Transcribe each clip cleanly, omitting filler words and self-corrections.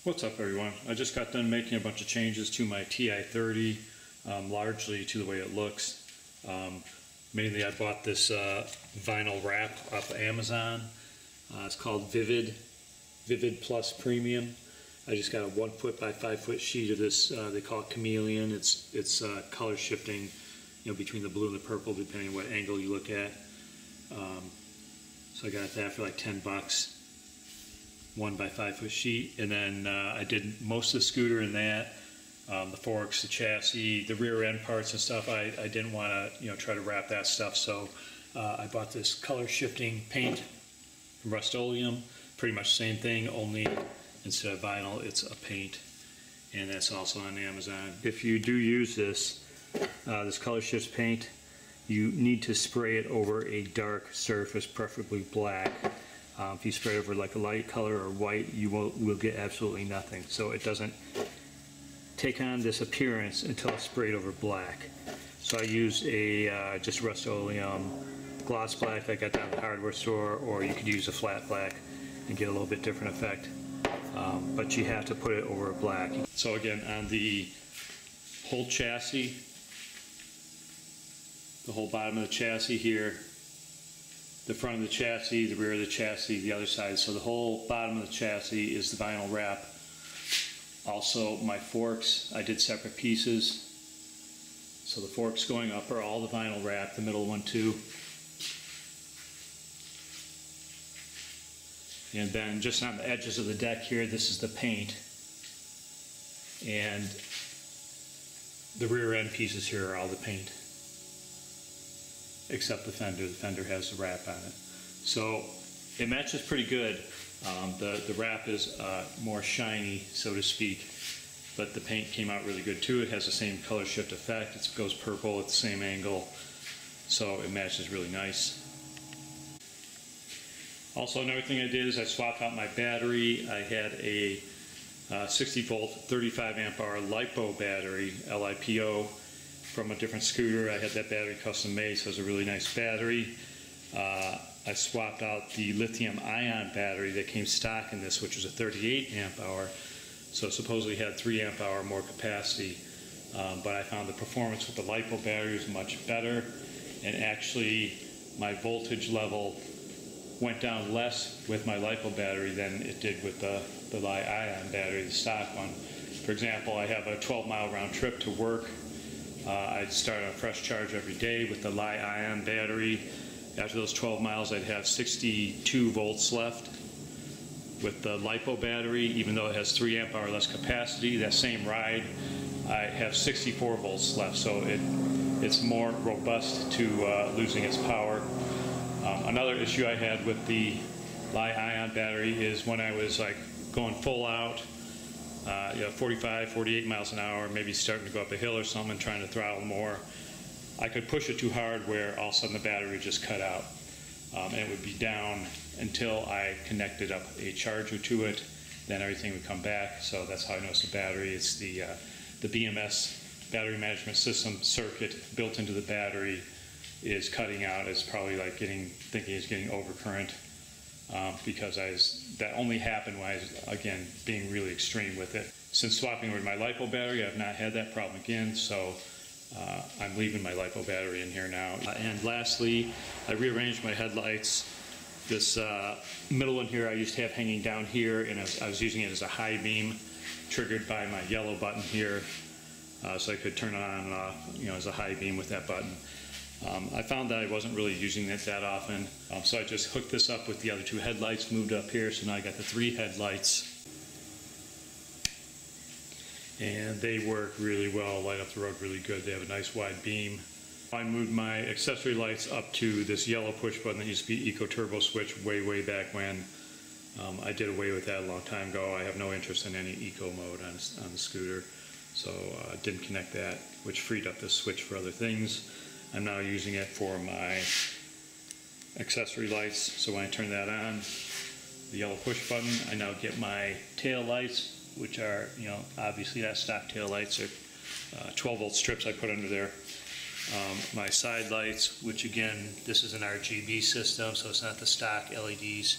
What's up, everyone? I just got done making a bunch of changes to my Ti-30, largely to the way it looks. Mainly I bought this vinyl wrap off of Amazon. It's called Vivid Plus Premium. I just got a 1 foot by 5 foot sheet of this, they call it Chameleon. It's color shifting, between the blue and the purple depending on what angle you look at. So I got that for like 10 bucks. 1 by 5 foot sheet, and then I did most of the scooter in that, the forks, the chassis, the rear end parts and stuff. I didn't want to try to wrap that stuff, so I bought this color shifting paint from Rust-Oleum. Pretty much same thing, only instead of vinyl it's a paint, and that's also on Amazon. If you do use this color shift paint, you need to spray it over a dark surface, preferably black. If you spray over like a light color or white, you will get absolutely nothing. So it doesn't take on this appearance until it's sprayed over black. So I used a just Rust-Oleum gloss black I got down at the hardware store, or you could use a flat black and get a little bit different effect. But you have to put it over black. So again, on the whole chassis, the whole bottom of the chassis here, the front of the chassis, the rear of the chassis, the other side. So the whole bottom of the chassis is the vinyl wrap. Also my forks, I did separate pieces. So the forks going up are all the vinyl wrap, the middle one too. And then just on the edges of the deck here, this is the paint. And the rear end pieces here are all the paint, except the fender. The fender has the wrap on it. So it matches pretty good. The wrap is more shiny, so to speak, but the paint came out really good too. It has the same color shift effect. It goes purple at the same angle, so it matches really nice. Also, another thing I did is I swapped out my battery. I had a 60 volt 35 amp hour LiPo battery, LiPo, from a different scooter. I had that battery custom made, so it's a really nice battery. I swapped out the lithium ion battery that came stock in this, which was a 38 amp hour, so supposedly had 3 amp hour more capacity, but I found the performance with the LiPo battery was much better, and actually my voltage level went down less with my LiPo battery than it did with the Li-ion battery, the stock one. For example, I have a 12-mile round trip to work. I'd start a fresh charge every day with the Li-ion battery. After those 12 miles, I'd have 62 volts left. With the LiPo battery, even though it has 3 amp hour less capacity, that same ride, I have 64 volts left, so it's more robust to losing its power. Another issue I had with the Li-ion battery is when I was like going full out, 45, 48 miles an hour, maybe starting to go up a hill or something, trying to throttle more, I could push it too hard where all of a sudden the battery would just cut out. And it would be down until I connected up a charger to it, then everything would come back. So that's how I noticed the battery. It's the BMS battery management system circuit built into the battery is cutting out. It's probably like thinking it's getting overcurrent, because that only happened when I was, again, being really extreme with it. Since swapping over my LiPo battery, I've not had that problem again, so I'm leaving my LiPo battery in here now. And lastly, I rearranged my headlights. This middle one here I used to have hanging down here, and I was using it as a high beam, triggered by my yellow button here, so I could turn it on and off, as a high beam with that button. I found that I wasn't really using it that often, so I just hooked this up with the other 2 headlights, moved up here, so now I got the 3 headlights. And they work really well, light up the road really good. They have a nice wide beam. I moved my accessory lights up to this yellow push button that used to be Eco Turbo switch way back when. I did away with that a long time ago. I have no interest in any eco mode on the scooter, so I didn't connect that, which freed up this switch for other things. I'm now using it for my accessory lights, so when I turn that on, the yellow push button, I now get my tail lights, which are, obviously that stock tail lights are 12 volt strips I put under there. My side lights, which again, this is an RGB system, so it's not the stock LEDs.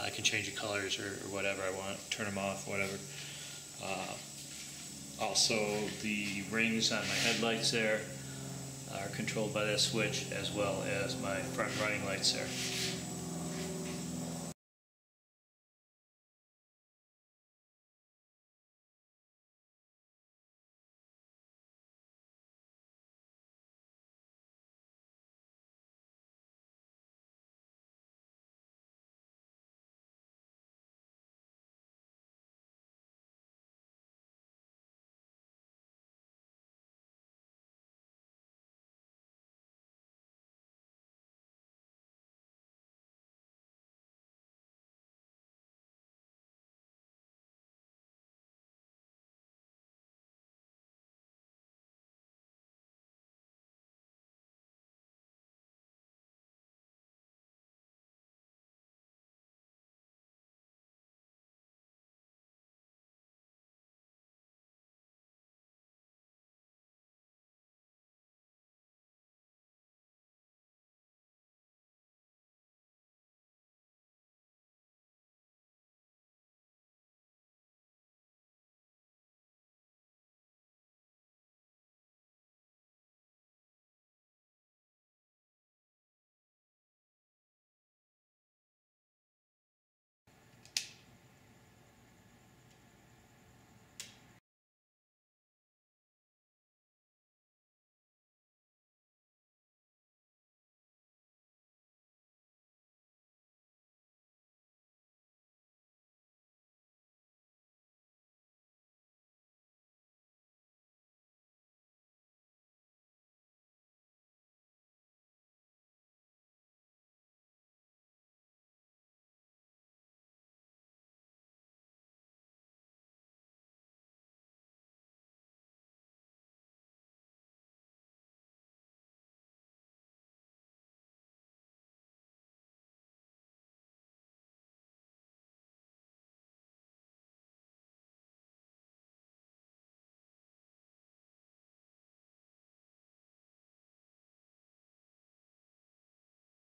I can change the colors or whatever I want, turn them off, whatever. Also, the rings on my headlights there are controlled by that switch, as well as my front running lights there.